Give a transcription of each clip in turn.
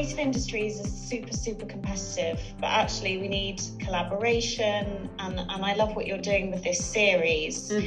creative industries are super competitive, but actually we need collaboration, and I love what you're doing with this series. So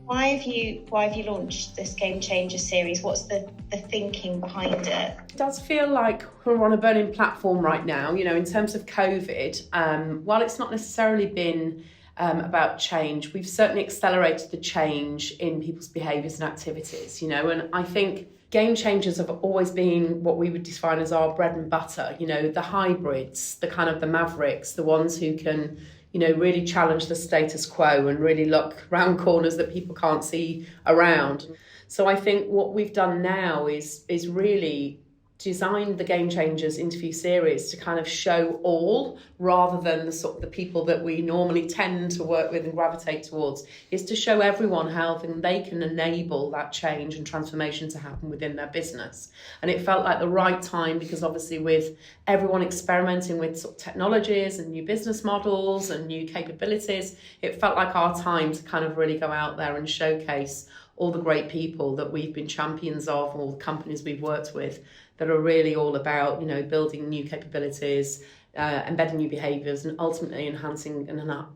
why have you launched this Game Changer series? What's the thinking behind it? It does feel like we're on a burning platform right now, in terms of COVID. While it's not necessarily been about change, we've certainly accelerated the change in people's behaviours and activities, and I think game changers have always been what we would define as our bread and butter, the hybrids, the kind of the mavericks, the ones who can, really challenge the status quo and really look round corners that people can't see around. So I think what we've done now is really designed the Game Changers interview series to kind of show all, rather than the sort of the people that we normally tend to work with and gravitate towards, is to show everyone how they can enable that change and transformation to happen within their business. And it felt like the right time, because obviously with everyone experimenting with sort of technologies and new business models and new capabilities, it felt like our time to kind of really go out there and showcase all the great people that we've been champions of, all the companies we've worked with, that are really all about, building new capabilities, embedding new behaviours, and ultimately enhancing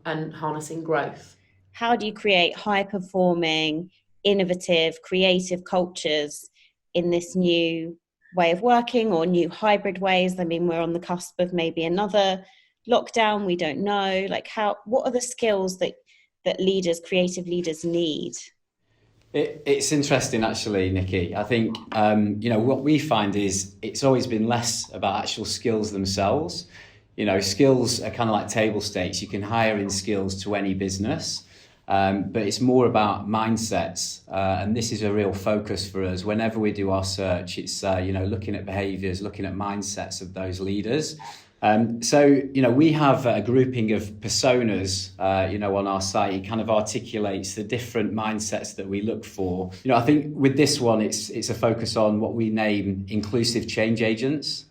and harnessing growth. How do you create high-performing, innovative, creative cultures in this new way of working, or new hybrid ways? I mean, we're on the cusp of maybe another lockdown. We don't know. What are the skills that creative leaders need? It's interesting, actually, Nikki. I think, what we find is it's always been less about actual skills themselves. Skills are kind of like table stakes. You can hire in skills to any business, but it's more about mindsets. And this is a real focus for us. Whenever we do our search, it's, looking at behaviours, looking at mindsets of those leaders. We have a grouping of personas, on our site. It kind of articulates the different mindsets that we look for. I think with this one, it's a focus on what we name inclusive change agents.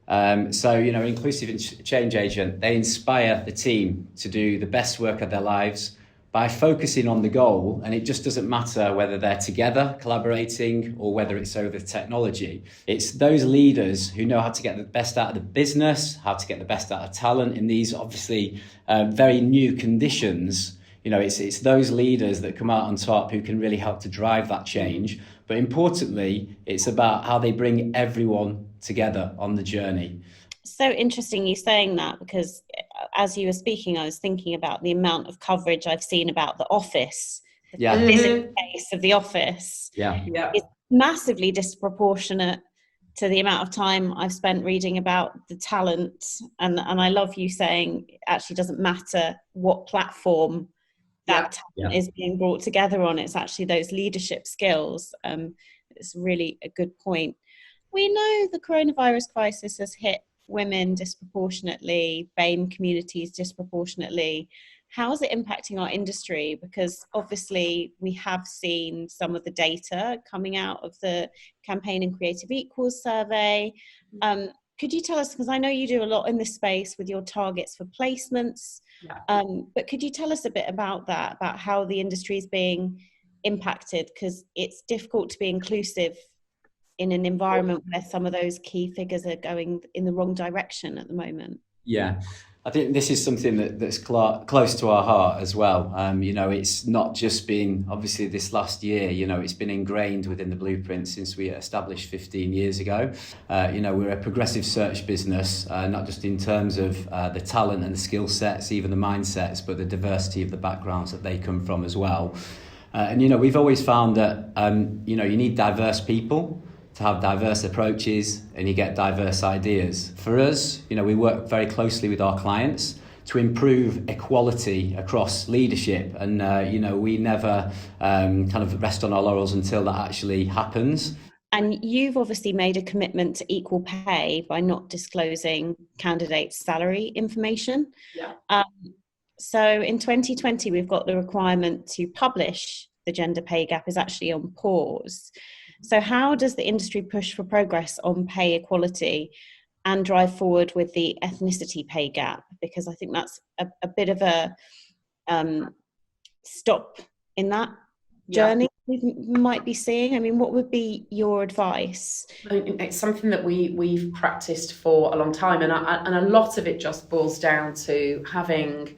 Inclusive change agent, they inspire the team to do the best work of their lives by focusing on the goal, and it just doesn't matter whether they're together collaborating or whether it's over technology. It's those leaders who know how to get the best out of the business, how to get the best out of talent in these obviously very new conditions. It's those leaders that come out on top who can really help to drive that change. But importantly, it's about how they bring everyone together on the journey. So interesting you saying that, because as you were speaking, I was thinking about the amount of coverage I've seen about the office, the physical space of the office. It's massively disproportionate to the amount of time I've spent reading about the talent. And I love you saying it actually doesn't matter what platform that talent is being brought together on. It's actually those leadership skills. It's really a good point. We know the coronavirus crisis has hit women disproportionately, BAME communities disproportionately. How is it impacting our industry? Because obviously we have seen some of the data coming out of the Campaign and Creative Equals survey. Could you tell us, because I know you do a lot in this space with your targets for placements, but could you tell us a bit about that, about how the industry is being impacted? Because it's difficult to be inclusive in an environment where some of those key figures are going in the wrong direction at the moment. Yeah, I think this is something that's close to our heart as well. It's not just been, obviously, this last year, it's been ingrained within the Blueprint since we established 15 years ago. We're a progressive search business, not just in terms of the talent and the skill sets, even the mindsets, but the diversity of the backgrounds that they come from as well. We've always found that, you need diverse people to have diverse approaches, and you get diverse ideas. For us, we work very closely with our clients to improve equality across leadership, and we never kind of rest on our laurels until that actually happens. And you've obviously made a commitment to equal pay by not disclosing candidates' salary information. So in 2020, we've got the requirement to publish the gender pay gap is actually on pause. So how does the industry push for progress on pay equality and drive forward with the ethnicity pay gap? Because I think that's a bit of a stop in that journey we might be seeing? I mean, what would be your advice? It's something that we've practiced for a long time, and a lot of it just boils down to having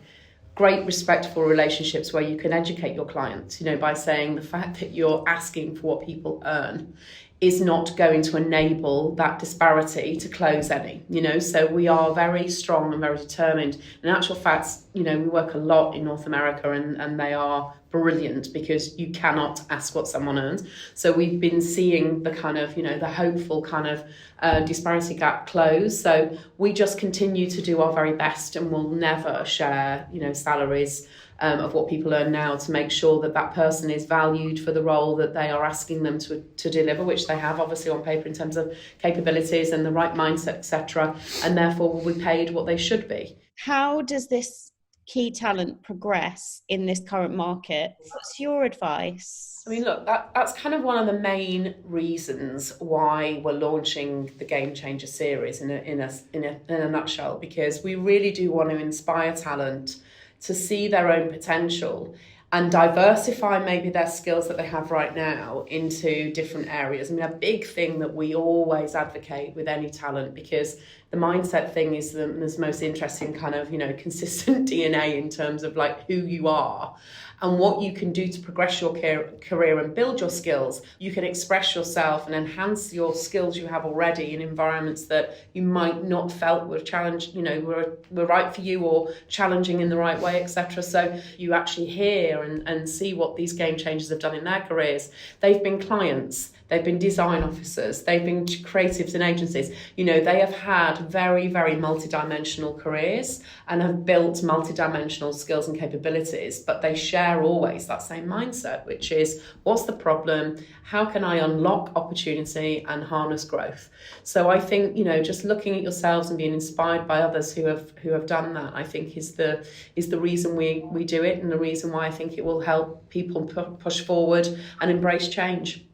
great respectful relationships where you can educate your clients, by saying the fact that you're asking for what people earn is not going to enable that disparity to close any, so we are very strong and very determined. In actual fact, we work a lot in North America, and they are brilliant because you cannot ask what someone earns. So we've been seeing the kind of, the hopeful kind of disparity gap close. So we just continue to do our very best, and we'll never share, salaries of what people earn now, to make sure that that person is valued for the role that they are asking them to deliver, which they have obviously on paper in terms of capabilities and the right mindset, etc. And therefore will be paid what they should be. How does this key talent progress in this current market? What's your advice? I mean, look, that's kind of one of the main reasons why we're launching the Game Changer series in a nutshell, because we really do want to inspire talent to see their own potential and diversify maybe their skills that they have right now into different areas. I mean, a big thing that we always advocate with any talent, because the mindset thing is the most interesting kind of, consistent DNA in terms of like who you are and what you can do to progress your career and build your skills. You can express yourself and enhance your skills you have already in environments that you might not felt were challenged, were right for you or challenging in the right way, etc. So you actually hear and see what these game changers have done in their careers. They've been clients, they've been design officers, they've been creatives in agencies. They have had very, very multidimensional careers and have built multidimensional skills and capabilities, but they share always that same mindset, which is, what's the problem? How can I unlock opportunity and harness growth? So I think, just looking at yourselves and being inspired by others who have done that, I think is the reason we do it, and the reason why I think it will help people push forward and embrace change.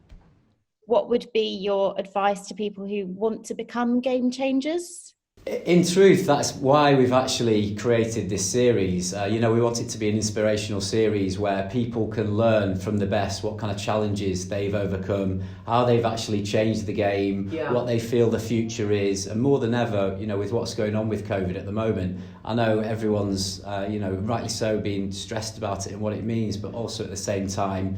What would be your advice to people who want to become game changers? In truth, that's why we've actually created this series. We want it to be an inspirational series where people can learn from the best what kind of challenges they've overcome, how they've actually changed the game, what they feel the future is, and more than ever, with what's going on with COVID at the moment. I know everyone's, rightly so, being stressed about it and what it means, but also at the same time,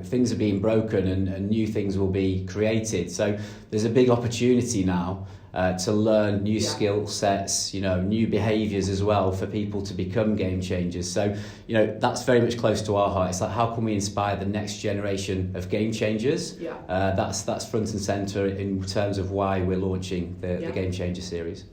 things are being broken and new things will be created. So there's a big opportunity now to learn new skill sets, new behaviours as well for people to become game changers. So, that's very much close to our heart. It's like, how can we inspire the next generation of game changers? That's front and centre in terms of why we're launching the Game Changer series.